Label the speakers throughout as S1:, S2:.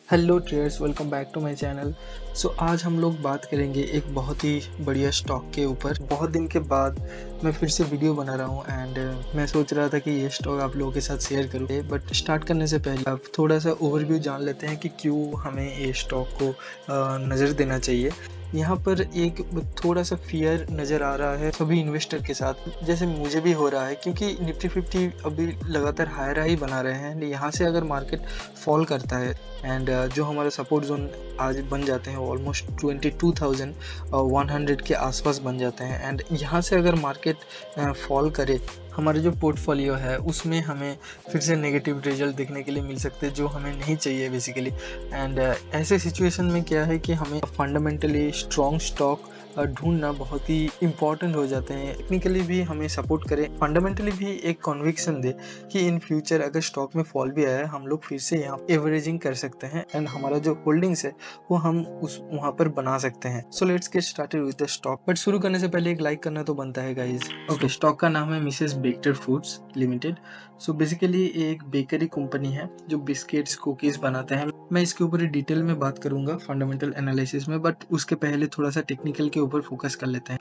S1: Hello traders, welcome back to my channel. आज हम लोग बात करेंगे एक बहुत ही बढ़िया स्टॉक के ऊपर। बहुत दिन के बाद मैं फिर से वीडियो बना रहा हूँ एंड मैं सोच रहा था कि ये स्टॉक आप लोगों के साथ शेयर करूँ। बट स्टार्ट करने से पहले आप थोड़ा सा ओवरव्यू जान लेते हैं कि क्यों हमें ये स्टॉक को नज़र देना चाहिए। यहाँ पर एक थोड़ा सा फियर नज़र आ रहा है सभी इन्वेस्टर के साथ, जैसे मुझे भी हो रहा है, क्योंकि निफ्टी 50 अभी लगातार हायर हाई बना रहे हैं। यहाँ से अगर मार्केट फॉल करता है एंड जो हमारा सपोर्ट जोन आज बन जाते हैं ऑलमोस्ट 22,100 के आसपास बन जाते हैं। एंड यहाँ से अगर मार्केट फॉल करे, हमारा जो पोर्टफोलियो है उसमें हमें फिर से नेगेटिव रिजल्ट देखने के लिए मिल सकते हैं, जो हमें नहीं चाहिए बेसिकली। एंड ऐसे सिचुएशन में क्या है कि हमें फंडामेंटली स्ट्रॉन्ग स्टॉक ढूंढना बहुत ही इम्पॉर्टेंट हो जाते हैं। टेक्निकली भी हमें सपोर्ट करें, फंडामेंटली भी एक कन्विक्शन दे कि इन फ्यूचर अगर स्टॉक में फॉल भी आया हम लोग फिर से यहाँ एवरेजिंग कर सकते हैं एंड हमारा जो होल्डिंग्स है वो हम उस वहाँ पर बना सकते हैं। So let's get started with the stock. But शुरू करने से पहले एक लाइक करना तो बनता है गाइज। ओके, स्टॉक का नाम है Mrs baker foods limited. So basically एक बेकरी कंपनी है जो बिस्किट्स कुकीज बनाते हैं। मैं इसके ऊपर डिटेल में बात करूंगा फंडामेंटल एनालिसिस में, बट उसके पहले थोड़ा सा टेक्निकल के ऊपर फोकस कर लेते हैं।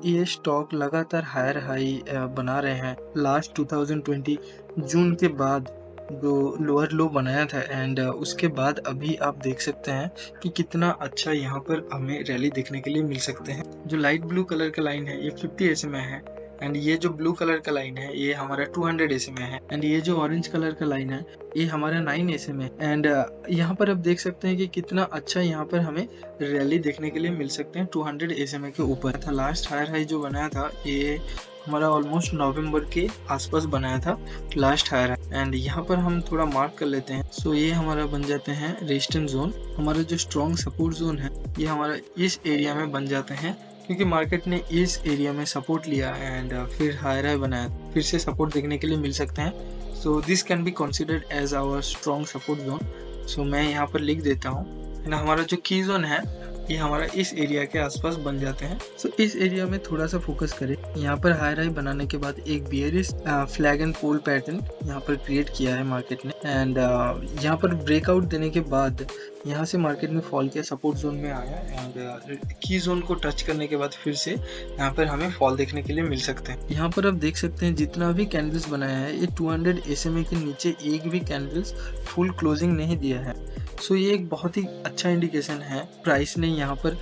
S1: ये स्टॉक लगातार हायर हाई बना रहे हैं लास्ट 2020 जून के बाद जो लोअर लो बनाया था। एंड उसके बाद अभी आप देख सकते हैं कि कितना अच्छा यहाँ पर हमें रैली देखने के लिए मिल सकते हैं। जो लाइट ब्लू कलर का लाइन है ये 50 SMA है एंड ये जो ब्लू कलर का लाइन है ये हमारा 200 SMA है एंड ये जो ऑरेंज कलर का लाइन है ये हमारा 9 SMA है। एंड यहाँ पर आप देख सकते हैं कि कितना अच्छा यहाँ पर हमें रैली देखने के लिए मिल सकते हैं 200 SMA के ऊपर था। लास्ट हायर हाई जो बनाया था ये हमारा ऑलमोस्ट नवंबर के आसपास बनाया था लास्ट हायर हाई। एंड यहाँ पर हम थोड़ा मार्क कर लेते हैं। ये हमारा बन जाते हैं रेजिस्टेंस जोन। हमारा जो स्ट्रॉन्ग सपोर्ट जोन है ये हमारा इस एरिया में बन जाते हैं, क्योंकि मार्केट ने इस एरिया में सपोर्ट लिया एंड फिर हायर हाई बनाया, फिर से सपोर्ट देखने के लिए मिल सकते हैं। So this can be considered as our strong support zone. मैं यहाँ पर लिख देता हूँ। एंड हमारा जो की जोन है ये हमारा इस एरिया के आसपास बन जाते हैं। इस एरिया में थोड़ा सा फोकस करें। यहाँ पर हाई हाई बनाने के बाद एक bearish flag and pole pattern यहाँ पर क्रिएट किया है मार्केट ने। एंड यहाँ पर ब्रेकआउट देने के बाद यहाँ से मार्केट में फॉल किया, सपोर्ट जोन में आया एंड की जोन को टच करने के बाद फिर से यहाँ पर हमें फॉल देखने के लिए मिल सकते हैं। यहाँ पर आप देख सकते हैं जितना भी कैंडल्स बनाया है ये 200 SMA के नीचे एक भी कैंडल्स फुल क्लोजिंग नहीं दिया है। ये एक बहुत ही अच्छा इंडिकेशन है। प्राइस ने यहाँ पर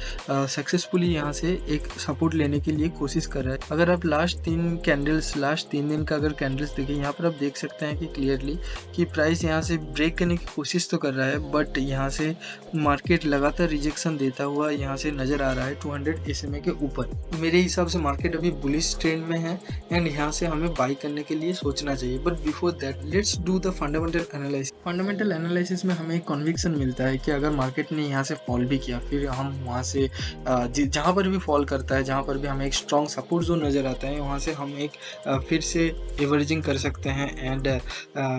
S1: सक्सेसफुली यहाँ से एक सपोर्ट लेने के लिए कोशिश कर रहा है। अगर आप लास्ट 3 दिन का अगर कैंडल्स देखें, यहाँ पर आप देख सकते हैं कि क्लियरली कि प्राइस यहाँ से ब्रेक करने की कोशिश तो कर रहा है, बट यहाँ से मार्केट लगातार रिजेक्शन देता हुआ यहाँ से नजर आ रहा है 200 SMA के ऊपर। मेरे हिसाब से मार्केट अभी बुलिश ट्रेंड में है एंड यहाँ से हमें बाई करने के लिए सोचना चाहिए। But before that let's do the fundamental analysis. Fundamental analysis में हमें कन्विक्शन मिलता है कि अगर मार्केट ने यहाँ से फॉल भी किया, फिर हम वहाँ से जहाँ पर भी फॉल करता है, जहाँ पर भी हमें एक स्ट्रॉन्ग सपोर्ट जोन नज़र आता है, वहाँ से हम एक फिर से एवरेजिंग कर सकते हैं एंड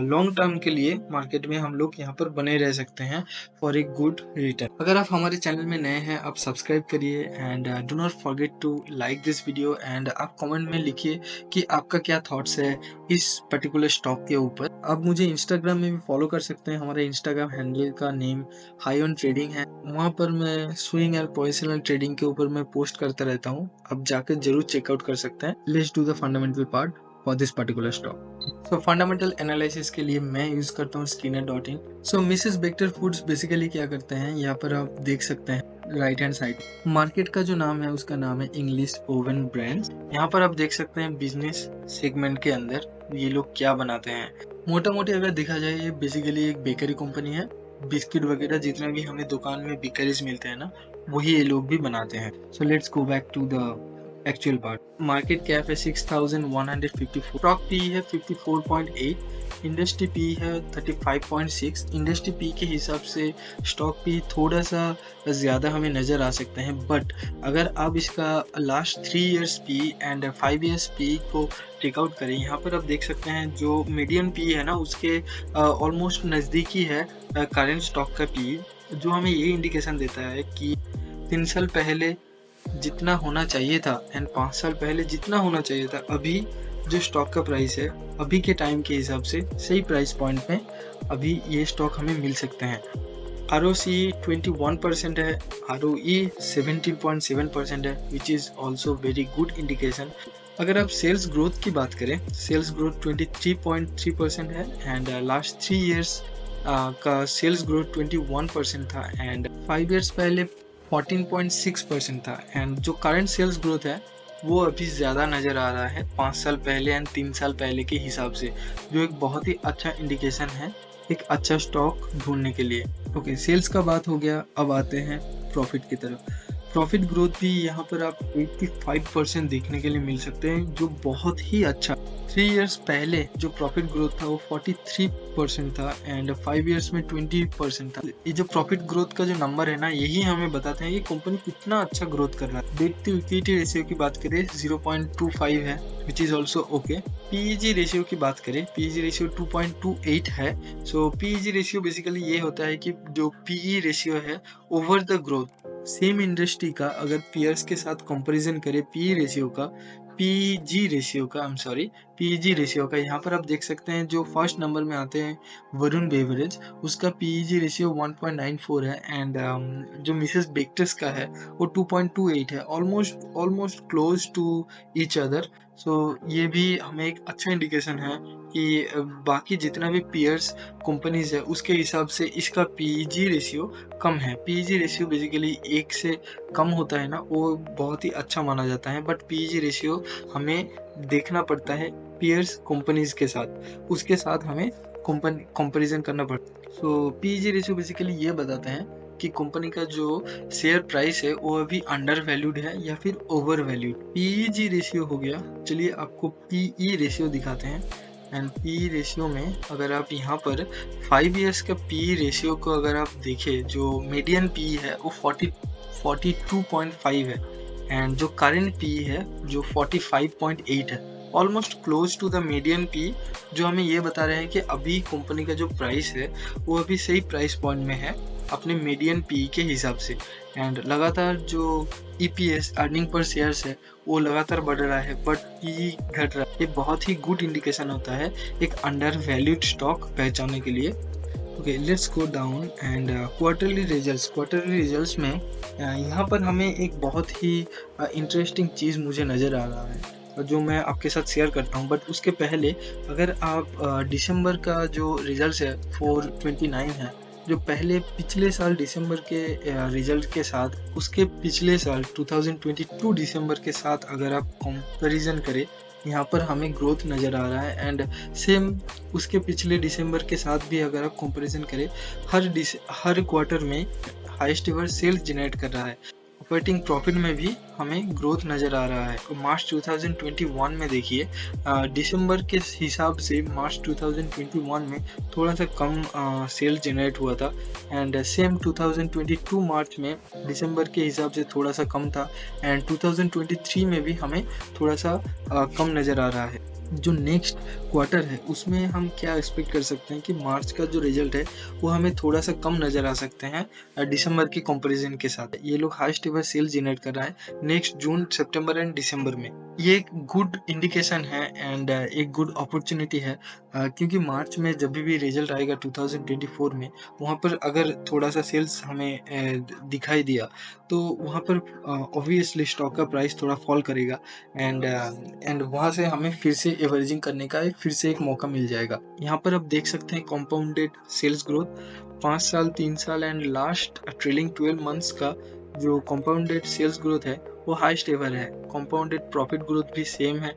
S1: लॉन्ग टर्म के लिए मार्केट में हम लोग यहाँ पर बने रह सकते हैं फॉर ए गुड रिटर्न। अगर आप हमारे चैनल में नए हैं आप सब्सक्राइब करिए and do not forget to like this video and आप कमेंट में लिखिए कि आपका क्या थॉट्स है इस पर्टिकुलर स्टॉक के ऊपर। आप मुझे इंस्टाग्राम में भी फॉलो कर सकते हैं। हमारे इंस्टाग्राम हैंडल का नेम हाई ऑन ट्रेडिंग है। वहाँ पर मैं स्विंग एंड पोजिशनल ट्रेडिंग के ऊपर मैं पोस्ट करता रहता हूँ, आप जाकर जरूर चेकआउट कर सकते हैं। Let's do the fundamental part for this particular stock. Fundamental analysis के लिए मैं यूज करता हूँ Skinner.in। Mrs baker foods basically क्या करते हैं, यहाँ पर आप देख सकते हैं राइट हैंड साइड मार्केट का जो नाम है उसका नाम है इंग्लिश ओवन ब्रांड्स। यहाँ पर आप देख सकते हैं बिजनेस सेगमेंट के अंदर ये लोग क्या बनाते हैं। मोटा मोटी अगर देखा जाए ये बेसिकली एक बेकरी कंपनी है। बिस्किट वगैरह जितना भी हमें दुकान में बेकरीज मिलते हैं ना, वही ये लोग भी बनाते हैं। Let's go back to the actual part. Market cap है 6154, स्टॉक पी है 54.8, इंडस्ट्री पी है 35.6। इंडस्ट्री पी के हिसाब से स्टॉक पी थोड़ा सा ज़्यादा हमें नज़र आ सकते हैं, बट अगर आप इसका last 3 years P and 5 years P को टेकआउट करें, यहाँ पर आप देख सकते हैं जो मीडियम पी है ना उसके ऑलमोस्ट नज़दीकी है करेंट स्टॉक का पी, जो हमें ये इंडिकेशन देता है कि 3 साल पहले जितना होना चाहिए था एंड 5 साल पहले जितना होना चाहिए था, अभी जो स्टॉक का प्राइस है अभी के टाइम के हिसाब से सही प्राइस पॉइंट में अभी ये स्टॉक हमें मिल सकते हैं। ROC 21% है, ROE 17.7% है, which is also very good indication. अगर आप सेल्स ग्रोथ की बात करें, सेल्स ग्रोथ 23.3% है एंड लास्ट 3 ईयर्स का सेल्स ग्रोथ 21% था एंड 5 ईयर्स पहले 14.6% था एंड जो करंट सेल्स ग्रोथ है वो अभी ज़्यादा नज़र आ रहा है 5 साल पहले एंड 3 साल पहले के हिसाब से, जो एक बहुत ही अच्छा इंडिकेशन है एक अच्छा स्टॉक ढूंढने के लिए। ओके, सेल्स का बात हो गया, अब आते हैं प्रॉफिट की तरफ। प्रॉफिट ग्रोथ भी यहाँ पर आप 85% देखने के लिए मिल सकते हैं, जो बहुत ही अच्छा। 3 इयर्स पहले जो प्रॉफिट ग्रोथ था वो 43% था एंड 5 इयर्स में 20% था। ये जो प्रॉफिट ग्रोथ का जो नंबर है ना, यही हमें बताते हैं कि कंपनी कितना अच्छा ग्रोथ कर रहा है। डेट टू इक्विटी रेशियो की बात करें 0.25 है, which is also okay. PEG ratio की बात करें, पीईजी रेशियो 2.28 है। सो पीईजी रेशियो बेसिकली ये होता है कि जो पीई रेशियो है over the growth, same industry का अगर पीयर्स के साथ कंपैरिजन करें पीई रेशियो का, पीजी रेशियो का, पीजी रेशियो का, यहाँ पर आप देख सकते हैं जो फर्स्ट नंबर में आते हैं वरुण बेवरेज, उसका पीजी रेशियो 1.94 है एंड जो मिसेस बेक्टस का है वो 2.28 है, almost close to each other. So ये भी हमें एक अच्छा इंडिकेशन है कि बाकी जितना भी पीयर्स कंपनीज है उसके हिसाब से इसका पीजी रेशियो कम है। पीजी रेशियो बेसिकली 1 से कम होता है ना, वो बहुत ही अच्छा माना जाता है, बट पीजी रेशियो हमें देखना पड़ता है पीयर्स कंपनीज के साथ, उसके साथ हमें कंपैरिजन करना पड़ता है। सो पीजी रेशियो बेसिकली ये बताते हैं कि कंपनी का जो शेयर प्राइस है वो अभी अंडर वैल्यूड है या फिर ओवर वैल्यूड। पीजी रेशियो हो गया, चलिए आपको पीई रेशियो दिखाते हैं एंड पी रेशियो में अगर आप यहाँ पर 5 इयर्स का पी रेशियो को अगर आप देखें, जो मीडियन पी है वो 42.5 है एंड जो करंट पी है जो 45.8 है, almost close to the median P, जो हमें ये बता रहे हैं कि अभी कंपनी का जो प्राइस है वो अभी सही प्राइस पॉइंट में है अपने मीडियन पी के हिसाब से एंड लगातार जो ईपीएस अर्निंग पर शेयर्स है वो लगातार बढ़ रहा है बट पी घट रहा है। ये बहुत ही गुड इंडिकेशन होता है एक अंडर वैल्यूड स्टॉक पहचानने के लिए। Okay, let's go down and quarterly results में यहाँ पर हमें एक बहुत ही इंटरेस्टिंग चीज़ मुझे नज़र आ रहा है जो मैं आपके साथ शेयर करता हूँ, बट उसके पहले अगर आप दिसंबर का जो रिजल्ट्स है 429 है, जो पहले पिछले साल दिसंबर के रिजल्ट के साथ उसके पिछले साल 2022 दिसंबर के साथ अगर आप कंपैरिजन करें, यहाँ पर हमें ग्रोथ नज़र आ रहा है एंड सेम उसके पिछले दिसंबर के साथ भी अगर आप कंपैरिजन करें, हर क्वार्टर में हाईएस्ट एवर सेल्स जनरेट कर रहा है। ऑपरेटिंग प्रॉफिट में भी हमें ग्रोथ नज़र आ रहा है। तो मार्च 2021 में देखिए, दिसंबर के हिसाब से मार्च 2021 में थोड़ा सा कम सेल जनरेट हुआ था एंड सेम 2022 मार्च में दिसंबर के हिसाब से थोड़ा सा कम था एंड 2023 में भी हमें थोड़ा सा कम नज़र आ रहा है। जो नेक्स्ट क्वार्टर है उसमें हम क्या एक्सपेक्ट कर सकते हैं कि मार्च का जो रिजल्ट है वो हमें थोड़ा सा कम नज़र आ सकते हैं दिसंबर के कंपैरिजन के साथ। ये लोग हाईएस्ट एवर सेल जनरेट कर रहा है नेक्स्ट जून, सितंबर एंड दिसंबर में। ये एक गुड इंडिकेशन है एंड एक गुड अपॉर्चुनिटी है क्योंकि मार्च में जब भी रिजल्ट आएगा 2024 में, वहाँ पर अगर थोड़ा सा सेल्स हमें दिखाई दिया तो वहाँ पर ऑब्वियसली स्टॉक का प्राइस थोड़ा फॉल करेगा एंड वहाँ से हमें फिर से एवरेजिंग करने का फिर से एक मौका मिल जाएगा। यहाँ पर आप देख सकते हैं कंपाउंडेड सेल्स ग्रोथ 5 साल, 3 साल एंड लास्ट ट्रेलिंग 12 मंथ्स का जो कंपाउंडेड सेल्स ग्रोथ है वो हाईएस्ट एवर है। कंपाउंडेड प्रॉफिट ग्रोथ भी सेम है,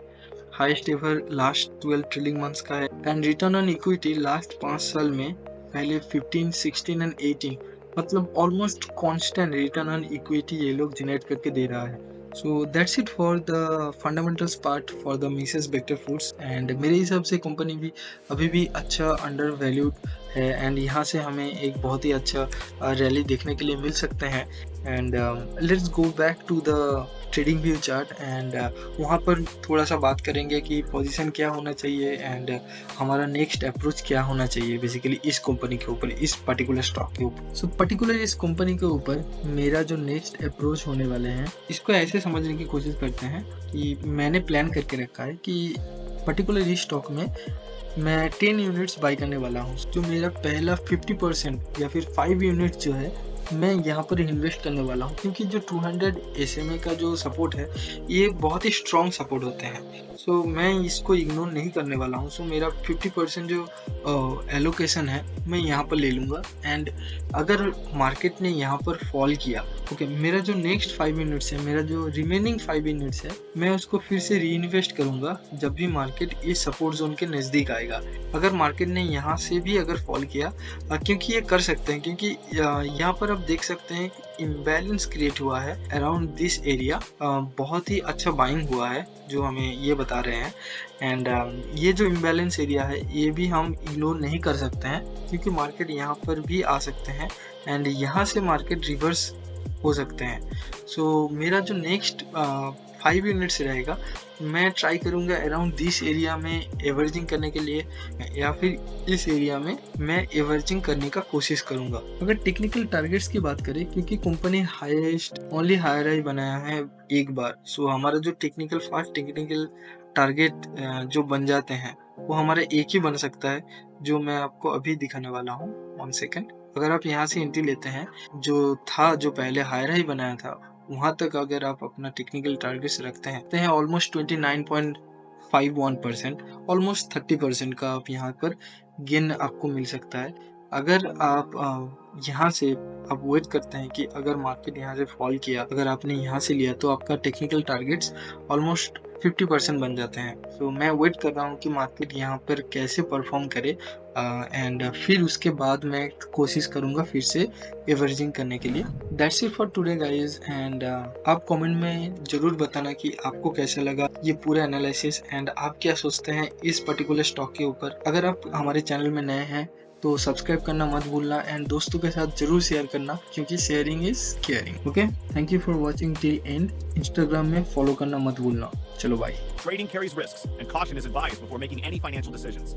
S1: highest ever last 12 trailing months का है and return on equity last 5 साल में पहले 15, 16 एंड 18, मतलब almost constant return on equity ये लोग जनरेट करके दे रहा है। So that's it for the fundamentals part for the Mrs. Bector Foods and मेरे हिसाब से कंपनी भी अभी भी अच्छा अंडर वैल्यूड है एंड यहाँ से हमें एक बहुत ही अच्छा रैली देखने के लिए मिल सकते हैं and let's go back to the trading view chart and वहाँ पर थोड़ा सा बात करेंगे कि पोजीशन क्या होना चाहिए एंड हमारा नेक्स्ट अप्रोच क्या होना चाहिए बेसिकली इस कंपनी के ऊपर, इस पर्टिकुलर स्टॉक के ऊपर। सो पर्टिकुलर इस कंपनी के ऊपर मेरा जो नेक्स्ट अप्रोच होने वाले हैं, इसको ऐसे समझने की कोशिश करते हैं कि मैंने प्लान करके रखा है कि पर्टिकुलर इस स्टॉक में मैं 10 यूनिट्स बाई करने वाला हूँ। जो मेरा पहला 50% या फिर 5 यूनिट जो है मैं यहाँ पर इन्वेस्ट करने वाला हूँ, क्योंकि जो 200 SMA का जो सपोर्ट है ये बहुत ही स्ट्रॉन्ग सपोर्ट होते हैं। सो मैं इसको इग्नोर नहीं करने वाला हूँ। सो मेरा 50% जो एलोकेशन है मैं यहाँ पर ले लूँगा। एंड अगर मार्केट ने यहाँ पर फॉल किया, ओके, मेरा जो नेक्स्ट 5 यूनिट्स है, मेरा जो रिमेनिंग 5 यूनिट्स है, मैं उसको फिर से री इन्वेस्ट करूँगा जब भी मार्केट इस सपोर्ट जोन के नज़दीक आएगा। अगर मार्केट ने यहाँ से भी अगर फॉल किया, क्योंकि ये कर सकते हैं, क्योंकि यहाँ पर आप देख सकते हैं इम्बैलेंस क्रिएट हुआ है अराउंड दिस एरिया। बहुत ही अच्छा बाइंग हुआ है जो हमें ये बता रहे हैं। एंड ये जो इम्बैलेंस एरिया है ये भी हम इग्नोर नहीं कर सकते हैं, क्योंकि मार्केट यहाँ पर भी आ सकते हैं एंड यहाँ से मार्केट रिवर्स हो सकते हैं। सो मेरा जो नेक्स्ट 5 यूनिट्स रहेगा, मैं ट्राई करूँगा अराउंड दिस एरिया में एवरेजिंग करने के लिए, या फिर इस एरिया में मैं एवरेजिंग करने का कोशिश करूँगा। अगर टेक्निकल टारगेट्स की बात करें, क्योंकि company highest only higher high बनाया है एक बार, सो हमारा जो फास्ट टेक्निकल टारगेट जो बन जाते हैं वो हमारा एक ही बन सकता है, जो मैं आपको अभी दिखाने वाला हूँ। 1 सेकेंड। अगर आप यहाँ से एंट्री लेते हैं, जो पहले हायर हाई बनाया था वहाँ तक अगर आप अपना टेक्निकल टारगेट्स रखते हैं ऑलमोस्ट 29.51%, ऑलमोस्ट 30% का आप यहाँ पर गेन आपको मिल सकता है। अगर आप यहाँ से आप वेट करते हैं कि अगर मार्केट यहाँ से फॉल किया, अगर आपने यहाँ से लिया तो आपका टेक्निकल टारगेट्स ऑलमोस्ट 50% बन जाते हैं। सो मैं वेट कर रहा हूँ कि मार्केट यहाँ पर कैसे परफॉर्म करे, एंड फिर उसके बाद मैं कोशिश करूँगा फिर से एवरेजिंग करने के लिए। That's it for today guys. And आप कमेंट में ज़रूर बताना कि आपको कैसा लगा ये पूरा एनालिसिस, एंड आप क्या सोचते हैं इस पर्टिकुलर स्टॉक के ऊपर। अगर आप हमारे चैनल में नए हैं तो सब्सक्राइब करना मत भूलना, एंड दोस्तों के साथ जरूर शेयर करना, क्योंकि sharing is caring. Okay, thank you for watching till and. Instagram में फॉलो करना मत भूलना। चलो bye.
S2: Trading carries risks, and caution is advised before making any financial decisions.